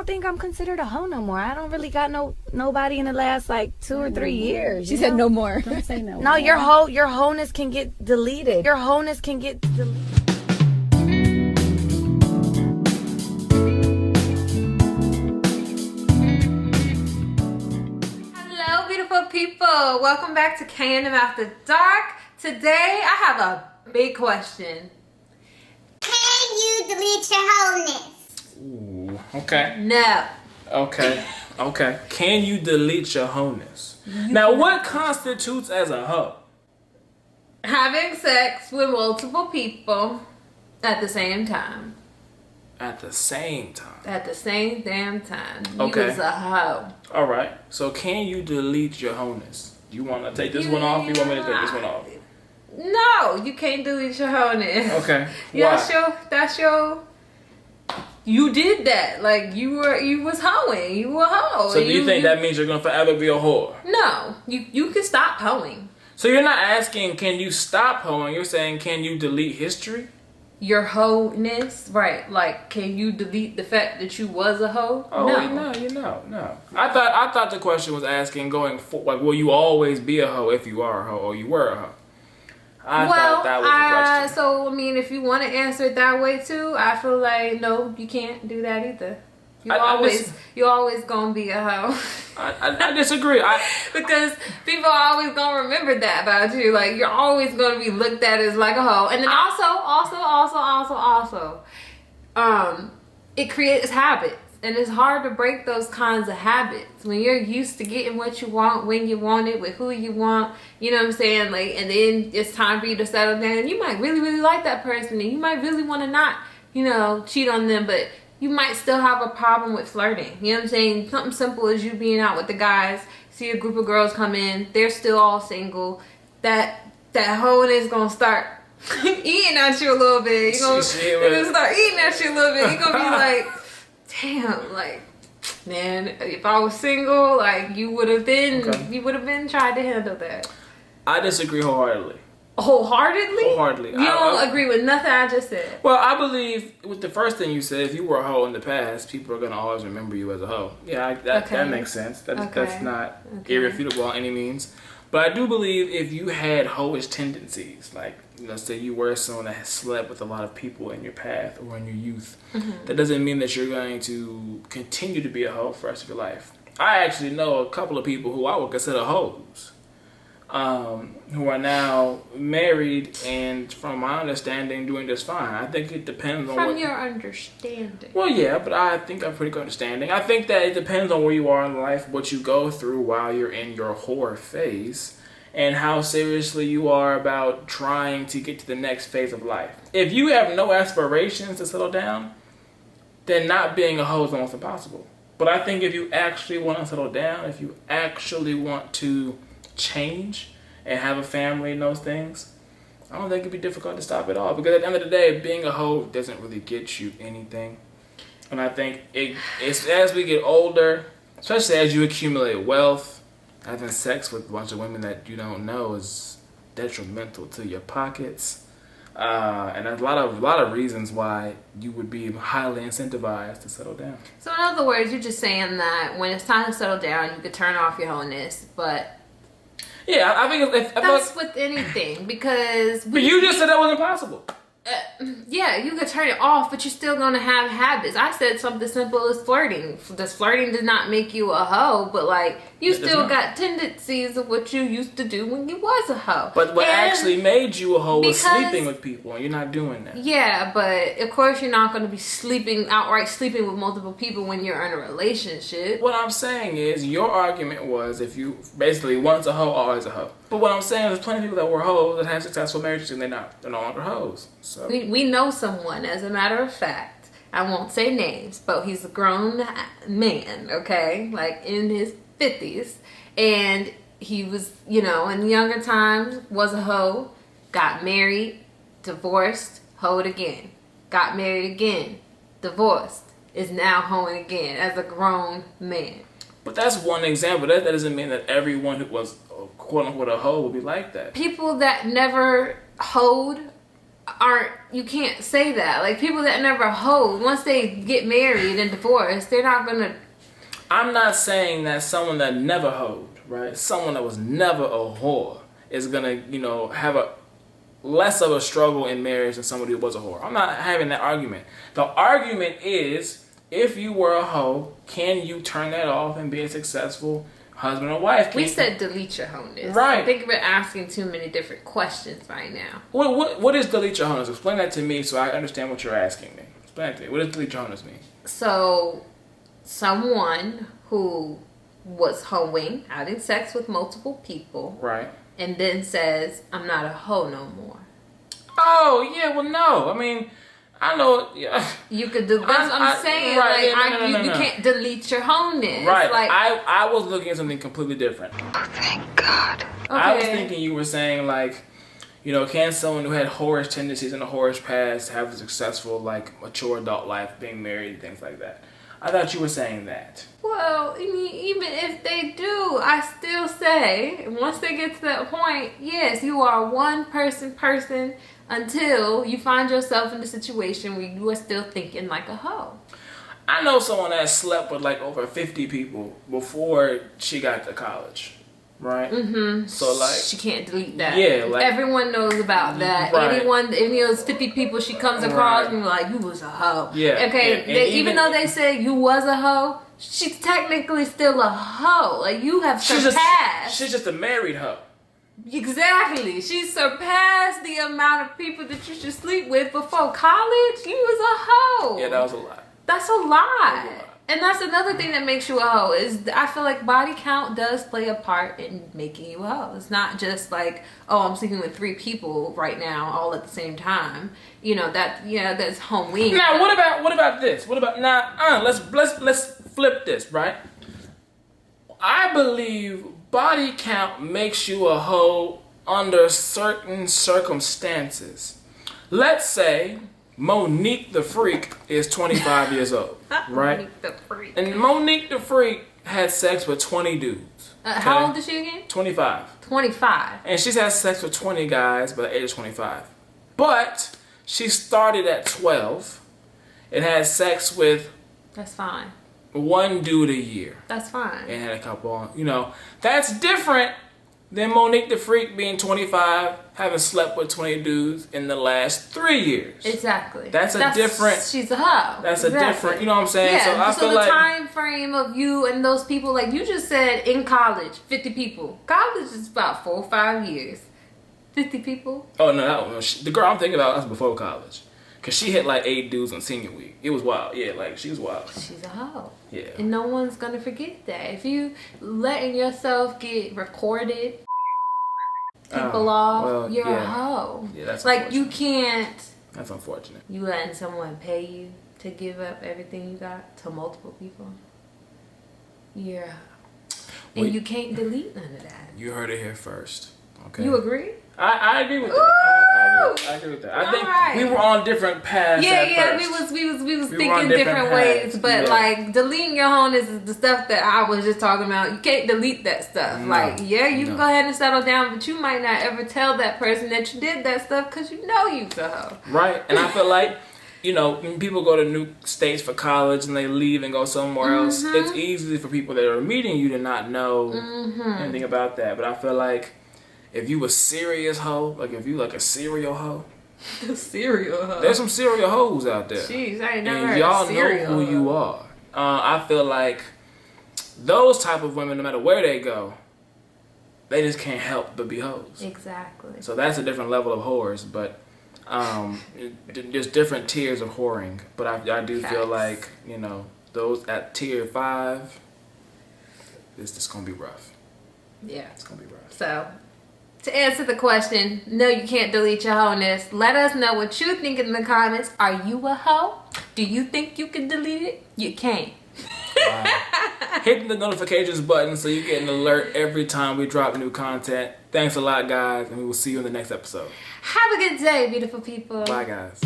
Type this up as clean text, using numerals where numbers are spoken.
don't think I'm considered a hoe no more. I don't really got nobody in the last like 2 or 3 years. She said no more. Don't say no. No, your wholeness can get deleted. Your wholeness can get deleted. Hello, beautiful people. Welcome back to K&M After Dark. Today, I have a big question. Can you delete your wholeness? Ooh, okay. No. Okay. Can you delete your wholeness? Now, what constitutes as a hoe? Having sex with multiple people at the same time. At the same time. At the same damn time. Okay. You was a hoe. All right. So, can you delete your wholeness? You want to take this one off? You want me to take this one off? No, you can't delete your wholeness. Okay. Yeah, that's your. You did that. Like you was hoeing. You were a hoe. So do you think that means you're gonna forever be a whore? No, you can stop hoeing. So you're not asking, can you stop hoeing? You're saying, can you delete history? Your hoe-ness, right? Like, can you delete the fact that you was a hoe? Oh, no. I thought the question was asking going for like, will you always be a hoe if you are a hoe or you were a hoe? I thought that was the question. So I mean, if you want to answer it that way too, I feel like no, you can't do that either. You always gonna be a hoe. I disagree. Because people are always gonna remember that about you. Like you're always gonna be looked at as like a hoe. And then also, it creates habits. And it's hard to break those kinds of habits when you're used to getting what you want, when you want it, with who you want. You know what I'm saying? Like, and then it's time for you to settle down. You might really, really like that person, and you might really want to not, cheat on them, but you might still have a problem with flirting. You know what I'm saying? Something simple as you being out with the guys, see a group of girls come in, they're still all single. That hoe is gonna start eating at you a little bit. You're gonna start eating at you a little bit. You're gonna be like, damn, like, man, if I was single, like, you would have been trying to handle that. I disagree wholeheartedly. Wholeheartedly? Wholeheartedly. You don't agree with nothing I just said? Well, I believe with the first thing you said, if you were a hoe in the past, people are going to always remember you as a hoe. Yeah, that makes sense. That's not irrefutable on any means. But I do believe if you had hoish tendencies, like, say you were someone that has slept with a lot of people in your path or in your youth, that doesn't mean that you're going to continue to be a hoe for the rest of your life. I actually know a couple of people who I would consider hoes, who are now married and, from my understanding, doing just fine. I think it depends on From your understanding. Well, yeah, but I think I'm pretty good understanding. I think that it depends on where you are in life, what you go through while you're in your whore phase, and how seriously you are about trying to get to the next phase of life. If you have no aspirations to settle down, then not being a hoe is almost impossible. But I think if you actually want to settle down, if you actually want to change and have a family and those things, I don't think it'd be difficult to stop at all. Because at the end of the day, being a hoe doesn't really get you anything. And I think it's as we get older, especially as you accumulate wealth, having sex with a bunch of women that you don't know is detrimental to your pockets. And there's a lot of reasons why you would be highly incentivized to settle down. So in other words, you're just saying that when it's time to settle down, you could turn off your wholeness, but yeah, I think that's with anything because. But you just said that wasn't possible. Yeah, you could turn it off, but you're still gonna have habits. I said something simple as flirting. Flirting does not make you a hoe, but like you still got tendencies of what you used to do when you was a hoe. But what actually made you a hoe was sleeping with people, and you're not doing that. Yeah, but of course you're not gonna be outright sleeping with multiple people when you're in a relationship. What I'm saying is, your argument was if you basically once a hoe, always a hoe. But what I'm saying is, there's plenty of people that were hoes that have successful marriages and they're no longer hoes. So we know someone, as a matter of fact. I won't say names, but he's a grown man, okay? Like in his 50s. And he was, in younger times, was a hoe, got married, divorced, hoed again. Got married again, divorced, is now hoeing again as a grown man. But that's one example. That doesn't mean that everyone who was quote unquote a hoe would be like that. People that never hoed you can't say that. Like, people that never hoed, once they get married and divorced, they're not gonna. I'm not saying that someone that never hoed, right? Someone that was never a whore is gonna, have a less of a struggle in marriage than somebody who was a whore. I'm not having that argument. The argument is, if you were a hoe, can you turn that off and be a successful husband or wife? We said delete your hoe-ness. Right. I think we're asking too many different questions right now. What is delete your hoe-ness? Explain that to me so I understand what you're asking me. Explain it to me. What does delete your hoe-ness mean? So, someone who was hoeing, having sex with multiple people, right, and then says, I'm not a hoe no more. Oh, yeah, well, no. I mean, I know. Yeah. You could do. That's what I'm saying. Right, like, you can't delete your hoe-ness. Right. Like, I was looking at something completely different. Oh, thank God. okay. I was thinking you were saying, like, can someone who had whorish tendencies and a whorish past have a successful, like, mature adult life, being married, things like that? I thought you were saying that. Well, I mean, even if they do, I still say, once they get to that point, yes, you are one person until you find yourself in a situation where you are still thinking like a hoe. I know someone that slept with like over 50 people before she got to college, right? Mm-hmm. So like, she can't delete that. Yeah, like, everyone knows about that. Right. Anyone, any of those 50 people she comes across, and like, you was a hoe. Yeah. Okay. And even though they said you was a hoe, she's technically still a hoe. Like, you have surpassed. She's just a married hoe. Exactly. She surpassed the amount of people that you should sleep with before college. You was a hoe. Yeah, that was a lot. That's a lot. And that's another thing that makes you a hoe, is I feel like body count does play a part in making you a hoe. It's not just like, oh, I'm sleeping with 3 people right now all at the same time. That's hoeing. Now, what about this? What about let's flip this, right? I believe body count makes you a hoe under certain circumstances. Let's say Monique the Freak is 25 years old, right? Monique the Freak. And Monique the Freak had sex with 20 dudes. Okay? How old is she again? 25. 25. And she's had sex with 20 guys by the age of 25. But she started at 12 and had sex with That's fine. 1 dude a year. That's fine. And had a couple on, that's different than Monique the Freak being 25, having slept with 20 dudes in the last 3 years. Exactly. That's different. She's a hoe. That's exactly. a different, you know what I'm saying? Yeah. So I feel the like time frame of you and those people, like you just said, in college, 50 people. College is about 4 or 5 years. 50 people. Oh no, the girl I'm thinking about was before college, cause she hit like 8 dudes on senior week. It was wild. Yeah, like she was wild. She's a hoe. Yeah. And no one's gonna forget that. If you letting yourself get recorded, people off, well, you're yeah. a hoe. Yeah, that's like you can't. That's unfortunate. You letting someone pay you to give up everything you got to multiple people. You're a hoe. And you can't delete none of that. You heard it here first. Okay. You agree? I agree with that. I agree with that. I think we were on different paths. Yeah, we was thinking different ways, but like deleting your hoe-ness is the stuff that I was just talking about. You can't delete that stuff. No, like, you can go ahead and settle down, but you might not ever tell that person that you did that stuff because you know you's a hoe. Right, and I feel like when people go to new states for college and they leave and go somewhere else, it's easy for people that are meeting you to not know anything about that. But I feel like if you a serious hoe, like if you like a serial hoe, Serial hoe. there's some serial hoes out there. Jeez, I ain't never heard And y'all of know serial who you are. I feel like those type of women, no matter where they go, they just can't help but be hoes. Exactly. So that's a different level of whores, but there's different tiers of whoring. But I do feel like those at tier 5, it's just gonna be rough. Yeah, It's gonna be rough. So, to answer the question, no, you can't delete your hoe-ness. Let us know what you think in the comments. Are you a hoe? Do you think you can delete it? You can't. Hit the notifications button so you get an alert every time we drop new content. Thanks a lot, guys, and we will see you in the next episode. Have a good day, beautiful people. Bye, guys.